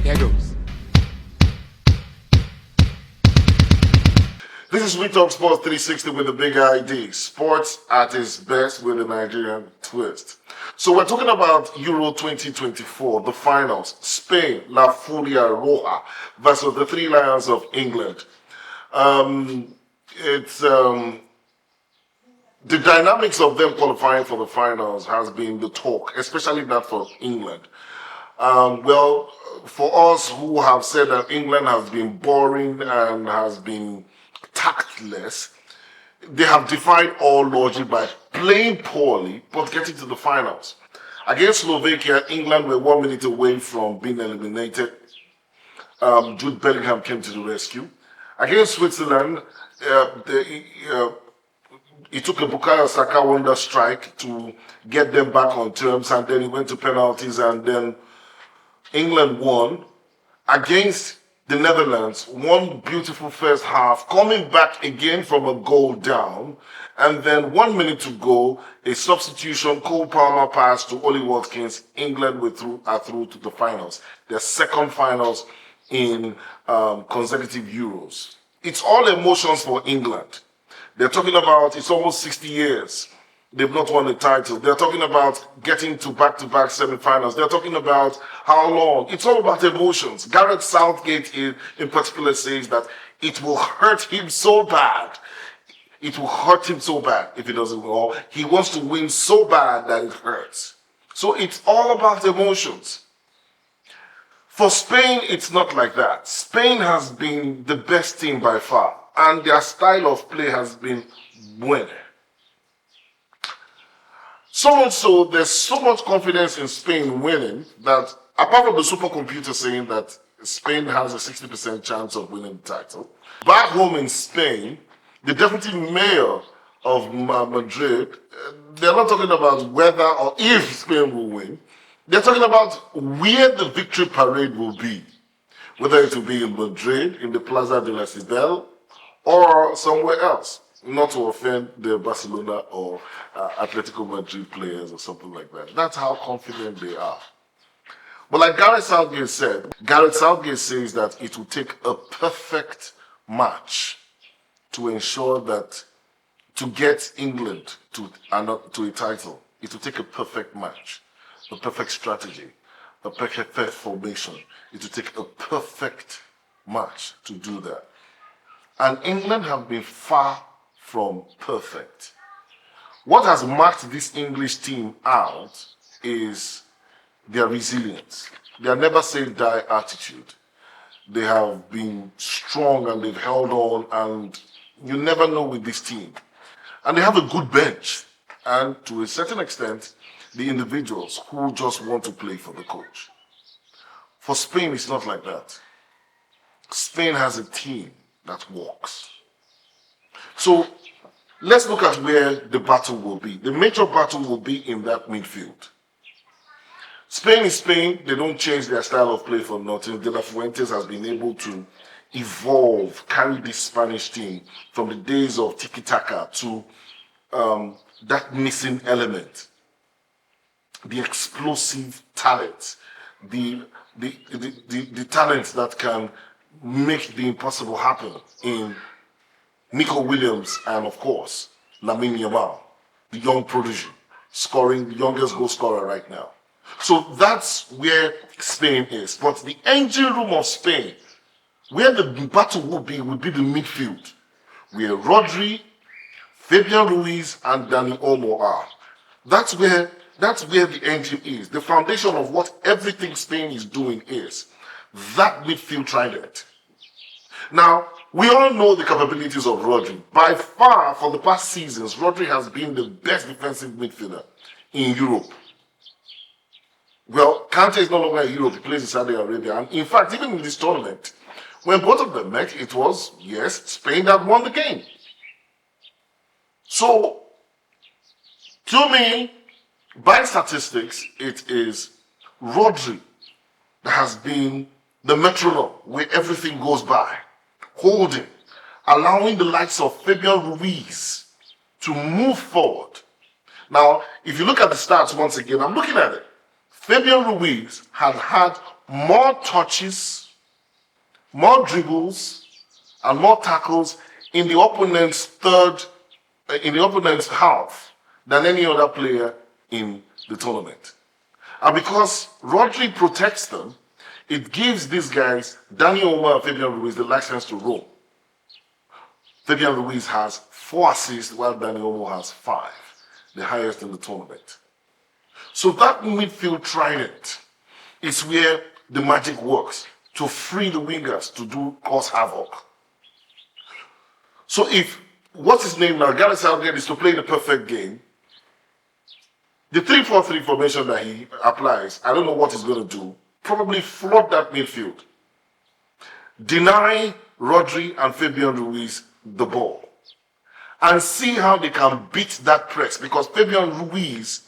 Here goes. This is We Talk Sports 360 with the big ID. Sports at its best with a Nigerian twist. So we're talking about Euro 2024, the finals. Spain, La Furia Roja versus the Three Lions of England. The dynamics of them qualifying for the finals has been the talk, especially that for England. Well, for us who have said that England has been boring and has been tactless, they have defied all logic by playing poorly but getting to the finals. Against Slovakia, England were 1 minute away from being eliminated. Jude Bellingham came to the rescue. Against Switzerland, it took a Bukayo Saka wonder strike to get them back on terms, and then it went to penalties, and then England won. Against the Netherlands, one beautiful first half, coming back again from a goal down, and then 1 minute to go, a substitution, Cole Palmer pass to Oli Watkins. England are through to the finals, their second finals in consecutive Euros. It's all emotions for England. They're talking about it's almost 60 years they've not won a title. They're talking about getting to back-to-back semi-finals. They're talking about how long. It's all about emotions. Gareth Southgate in particular says that it will hurt him so bad. It will hurt him so bad if he doesn't win. He wants to win so bad that it hurts. So it's all about emotions. For Spain, it's not like that. Spain has been the best team by far, and their style of play has been winning. So much so, there's so much confidence in Spain winning that, apart from the supercomputer saying that Spain has a 60% chance of winning the title, back home in Spain, the deputy mayor of Madrid, they're not talking about whether or if Spain will win. They're talking about where the victory parade will be, whether it will be in Madrid, in the Plaza de Cibeles, or somewhere else, not to offend the Barcelona or Atlético Madrid players or something like that. That's how confident they are. But like Gareth Southgate said, Gareth Southgate says that it will take a perfect match to ensure that to get England to a title, it will take a perfect match, a perfect strategy, a perfect formation. It will take a perfect match to do that. And England have been far from perfect. What has marked this English team out is their resilience, their never say die attitude. They have been strong and they've held on, and you never know with this team. And they have a good bench, and to a certain extent, the individuals who just want to play for the coach. For Spain, it's not like that. Spain has a team that works. So let's look at where the battle will be. The major battle will be in that midfield. Spain is Spain. They don't change their style of play for nothing. De La Fuente has been able to evolve, carry this Spanish team from the days of tiki-taka to that missing element, the explosive talent, the talent that can make the impossible happen in Nico Williams and, of course, Lamine Yamal, the young prodigy, scoring the youngest goal scorer right now. So that's where Spain is. But the engine room of Spain, where the battle will be the midfield, where Rodri, Fabian Ruiz, and Dani Olmo are. That's where the engine is. The foundation of what everything Spain is doing is that midfield trident. Now, we all know the capabilities of Rodri. By far, for the past seasons, Rodri has been the best defensive midfielder in Europe. Well, Kante is no longer in Europe. He plays in Saudi Arabia. And in fact, even in this tournament, when both of them met, it was, yes, Spain that won the game. So, to me, by statistics, it is Rodri that has been the metronome where everything goes by, holding, allowing the likes of Fabian Ruiz to move forward. Now, if you look at the stats once again, I'm looking at it. Fabian Ruiz had more touches, more dribbles, and more tackles in the opponent's half than any other player in the tournament. And because Rodri protects them, it gives these guys, Dani Olmo and Fabian Ruiz, the license to roll. Fabian Ruiz has 4 assists while Dani Olmo has 5, the highest in the tournament. So that midfield trident is where the magic works, to free the wingers to cause havoc. So if, what's his name now, Gareth Southgate is to play the perfect game, the 3-4-3 formation that he applies, I don't know what he's going to do, probably flood that midfield. Deny Rodri and Fabian Ruiz the ball. And see how they can beat that press, because Fabian Ruiz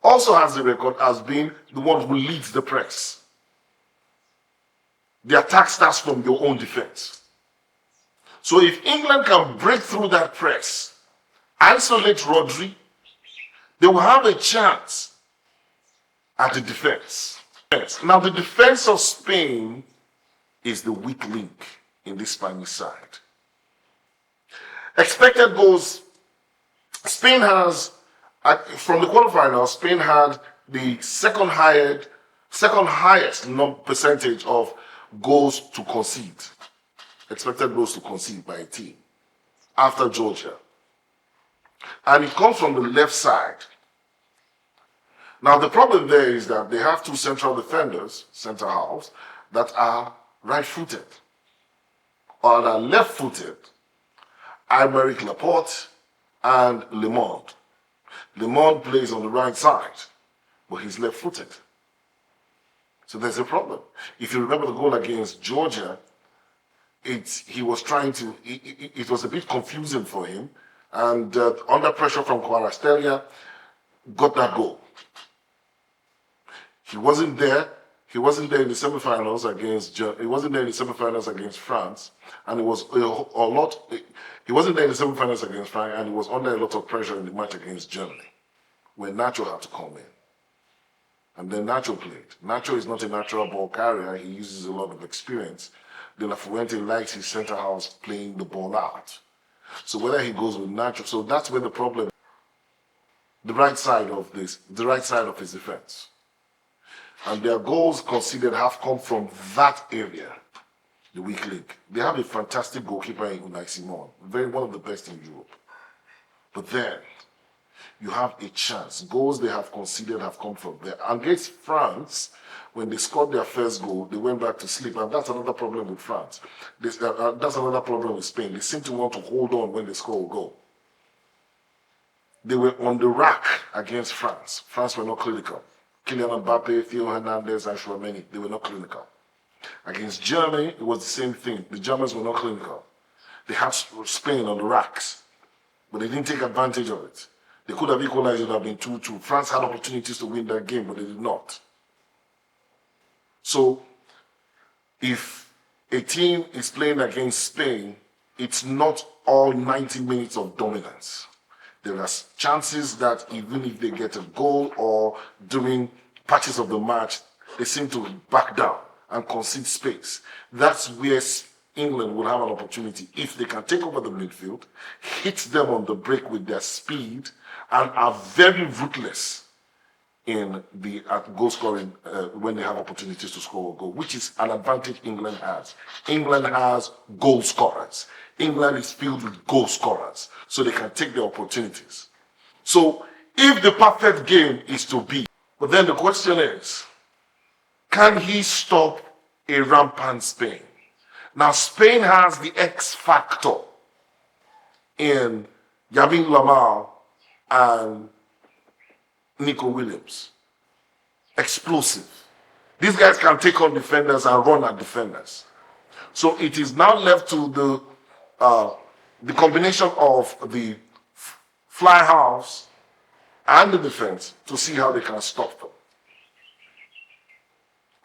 also has the record as being the one who leads the press. The attack starts from your own defense. So if England can break through that press, isolate Rodri, they will have a chance at the defense. Now, the defense of Spain is the weak link in this Spanish side. Expected goals, Spain has, from the quarterfinals, Spain had the second highest percentage of goals to concede, expected goals to concede by a team, after Georgia. And it comes from the left side. Now, the problem there is that they have 2 central defenders, center halves, that are right-footed. Or are left-footed, Aymeric Laporte and Le Monde. Le Monde plays on the right side, but he's left-footed. So there's a problem. If you remember the goal against Georgia, it was a bit confusing for him, and under pressure from Kvaratskhelia, got that goal. He wasn't there. He wasn't there in the semifinals against. He wasn't there in the semifinals against France, and it was a lot. He wasn't there in the semifinals against France, and he was under a lot of pressure in the match against Germany, when Nacho had to come in. And then Nacho played. Nacho is not a natural ball carrier. He uses a lot of experience. De La Fuente likes his center halves playing the ball out. So whether he goes with Nacho, so that's where the problem. The right side of his defense. And their goals conceded have come from that area, the weak link. They have a fantastic goalkeeper in Unai Simon, one of the best in Europe. But then, you have a chance. Goals they have conceded have come from there. Against France, when they scored their first goal, they went back to sleep. And that's another problem with France. That's another problem with Spain. They seem to want to hold on when they score a goal. They were on the rack against France. France were not clinical. Kylian Mbappe, Theo Hernandez, and Chouameni, they were not clinical. Against Germany, it was the same thing. The Germans were not clinical. They had Spain on the racks, but they didn't take advantage of it. They could have equalized, it would have been 2-2. France had opportunities to win that game, but they did not. So, if a team is playing against Spain, it's not all 90 minutes of dominance. There are chances that even if they get a goal or during patches of the match, they seem to back down and concede space. That's where England will have an opportunity if they can take over the midfield, hit them on the break with their speed, and are very ruthless in the goal scoring when they have opportunities to score a goal, which is an advantage England has. England has goal scorers. England is filled with goal scorers, so they can take their opportunities. So if the perfect game is to be, but then the question is, can he stop a rampant Spain? Now, Spain has the X factor in Lamine Yamal and Nico Williams. Explosive. These guys can take on defenders and run at defenders. So it is now left to the combination of the fly halves and the defense to see how they can stop them.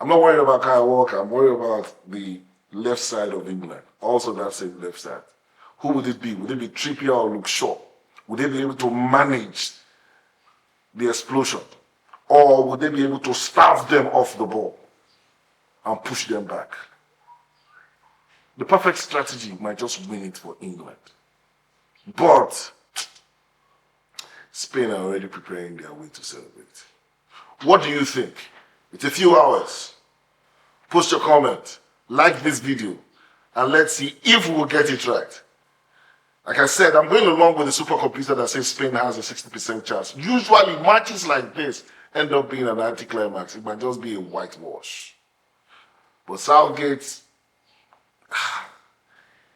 I'm not worried about Kyle Walker. I'm worried about the left side of England. Also that same left side. Who would it be? Would it be Trippier or Luke Shaw? Would they be able to manage the explosion? Or would they be able to starve them off the ball? and push them back. The perfect strategy might just win it for England. But Spain are already preparing their way to celebrate. What do you think? It's a few hours. Post your comment, like this video, and let's see if we will get it right. Like I said, I'm going along with the supercomputer that says Spain has a 60% chance. Usually matches like this end up being an anticlimax. It might just be a whitewash. But Southgate,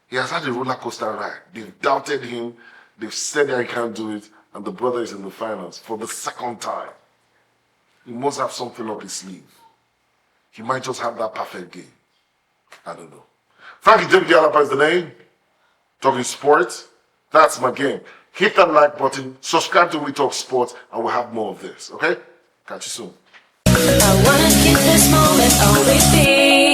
he has had a roller coaster ride. They've doubted him. They've said that he can't do it. And the brother is in the finals for the second time. He must have something up his sleeve. He might just have that perfect game. I don't know. Frankie David Alaba is the name. Talking sports. That's my game. Hit that like button. Subscribe to We Talk Sports. And we'll have more of this. Okay? Catch you soon. I wanna keep this moment always be.